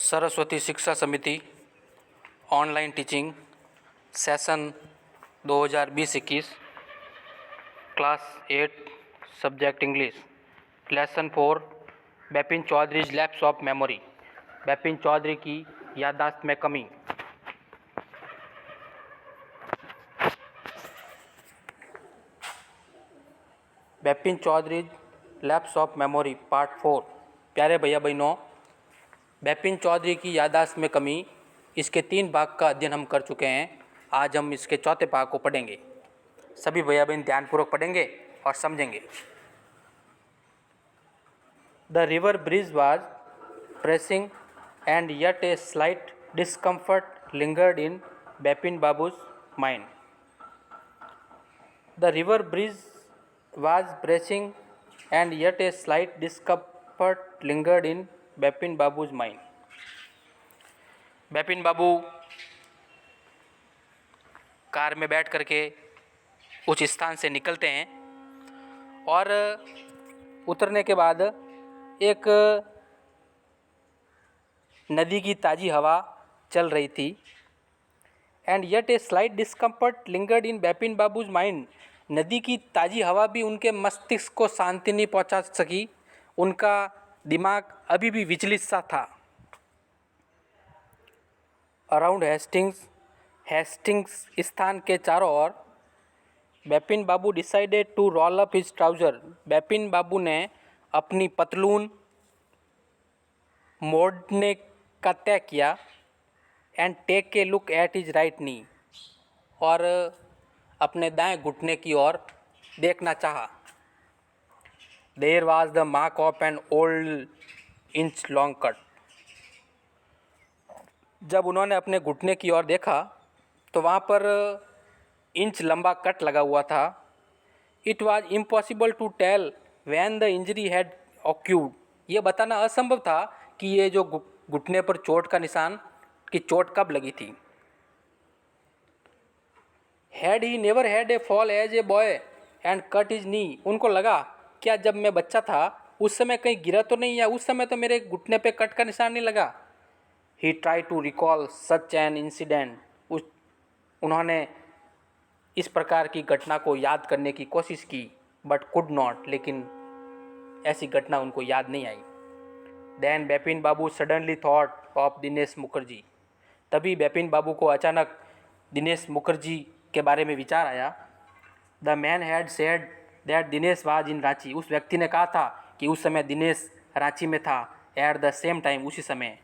Saraswati Shiksha Samiti online teaching session 2020-21 class 8 subject English lesson 4 Bipin Chaudhary lapse of memory. Bipin Chaudhary की याददाश्त में कमी। Bipin Chaudhary lapse of memory part 4। प्यारे भैया बहनों, बिपिन चौधरी की याददाश्त में कमी, इसके 3 भाग का अध्ययन हम कर चुके हैं। आज हम इसके चौथे भाग को पढ़ेंगे। सभी भैया बहन ध्यानपूर्वक पढ़ेंगे और समझेंगे। The river bridge was pressing and yet a slight discomfort lingered in Bipin Babu's mind. The river bridge was pressing and yet a slight discomfort lingered in Bipin Babu's mind। Bipin Babu car में बैठ करके उस स्थान से निकलते हैं और उतरने के बाद एक नदी की ताज़ी हवा चल रही थी। And yet a slight discomfort lingered in Bipin Babu's mind. नदी की ताज़ी हवा भी उनके मस्तिष्क को शांति नहीं पहुंचा सकी। उनका दिमाग अभी भी विचलित सा था। अराउंड हेस्टिंग्स स्थान के चारों ओर Bipin Babu decided to roll up his trouser. Bipin Babu ने अपनी पतलून मोड़ने का तय किया। And take a look at his right knee, और अपने दाएं घुटने की ओर देखना चाहा। There was the mark of an old inch long cut. जब उन्होंने अपने घुटने की ओर देखा तो वहाँ पर इंच लंबा कट लगा हुआ था। It was impossible to tell when the injury had occurred. ये बताना असंभव था कि ये जो घुटने पर चोट का निशान की चोट कब लगी थी। Had he never had a fall as a boy and cut his knee. उनको लगा, क्या जब मैं बच्चा था उस समय कहीं गिरा तो नहीं, या उस समय तो मेरे घुटने पे कट का निशान नहीं लगा। He try to recall such an incident. उन्होंने इस प्रकार की घटना को याद करने की कोशिश की, बट कुड नॉट। लेकिन ऐसी घटना उनको याद नहीं आई। Then Bipin Babu suddenly thought of Dinesh Mukherjee. तभी बिपिन बाबू को अचानक दिनेश मुखर्जी के बारे में विचार आया। The man had said that Dinesh was in Ranchi. उस व्यक्ति ने कहा था कि उस समय दिनेश रांची में था। एट द सेम टाइम, उसी समय।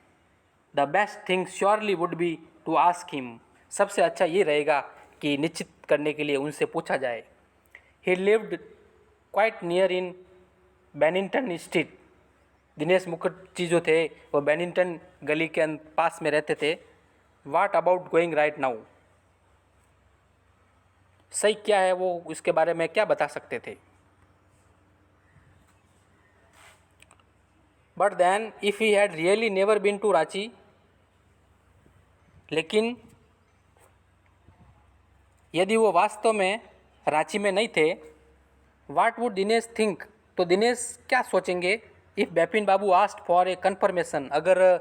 The best thing surely would be to ask him. सबसे अच्छा ये रहेगा कि निश्चित करने के लिए उनसे पूछा जाए। ही lived quite near in Bennington street. Dinesh Mukherjee जो थे वो बेनिंगटन गली के पास में रहते थे। What about going right now. सही क्या है, वो इसके बारे में क्या बता सकते थे। But then if he had really never been to Ranchi. लेकिन यदि वो वास्तव में रांची में नहीं थे, वाट वुड दिनेश थिंक। तो दिनेश क्या सोचेंगे। If Bipin Babu asked for a confirmation. अगर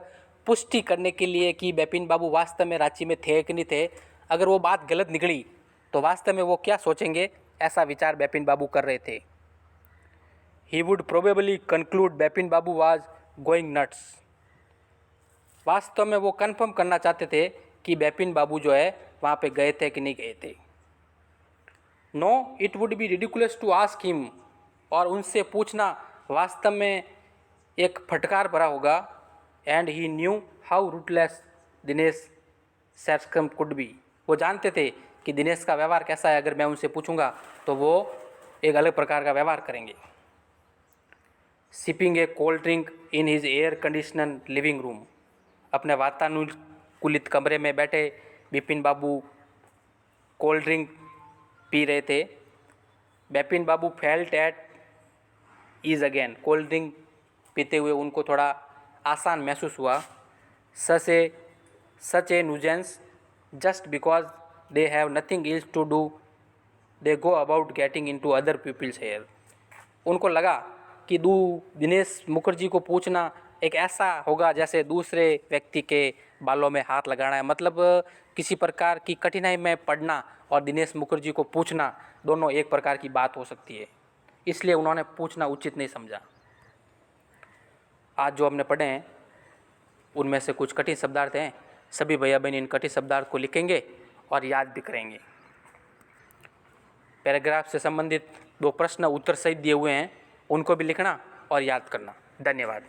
पुष्टि करने के लिए कि बिपिन बाबू वास्तव में रांची में थे कि नहीं थे, अगर वो बात गलत निकली तो वास्तव में वो क्या सोचेंगे, ऐसा विचार बिपिन बाबू कर रहे थे। He would probably conclude Bipin Babu was going nuts. वास्तव में वो कंफर्म करना चाहते थे कि बिपिन बाबू जो है वहाँ पे गए थे कि नहीं गए थे। No, it would be ridiculous to ask him. और उनसे पूछना वास्तव में एक फटकार भरा होगा। And he knew how ruthless Dinesh सैरस्कम कुड बी। वो जानते थे कि दिनेश का व्यवहार कैसा है। अगर मैं उनसे पूछूंगा तो वो एक अलग प्रकार का व्यवहार करेंगे। Sipping a cold drink in his air conditioner living room. अपने वातानुकूलित कमरे में बैठे बिपिन बाबू कोल्ड ड्रिंक पी रहे थे। Bipin Babu felt at ease again. Cold drink पीते हुए उनको थोड़ा आसान महसूस हुआ। Such a nuisance just because they have nothing else to do they go about getting into other people's hair। उनको लगा कि दिनेश मुखर्जी को पूछना एक ऐसा होगा जैसे दूसरे व्यक्ति के बालों में हाथ लगाना है, मतलब किसी प्रकार की कठिनाई में पड़ना और दिनेश मुखर्जी को पूछना, दोनों एक प्रकार की बात हो सकती है, इसलिए उन्होंने पूछना उचित नहीं समझा। आज जो हमने पढ़े हैं उनमें से कुछ कठिन शब्दार्थ हैं, सभी भैया बहन इन कठिन शब्दार्थ को लिखेंगे और याद भी करेंगे। पैराग्राफ से संबंधित 2 प्रश्न उत्तर सहित दिए हुए हैं, उनको भी लिखना और याद करना। धन्यवाद।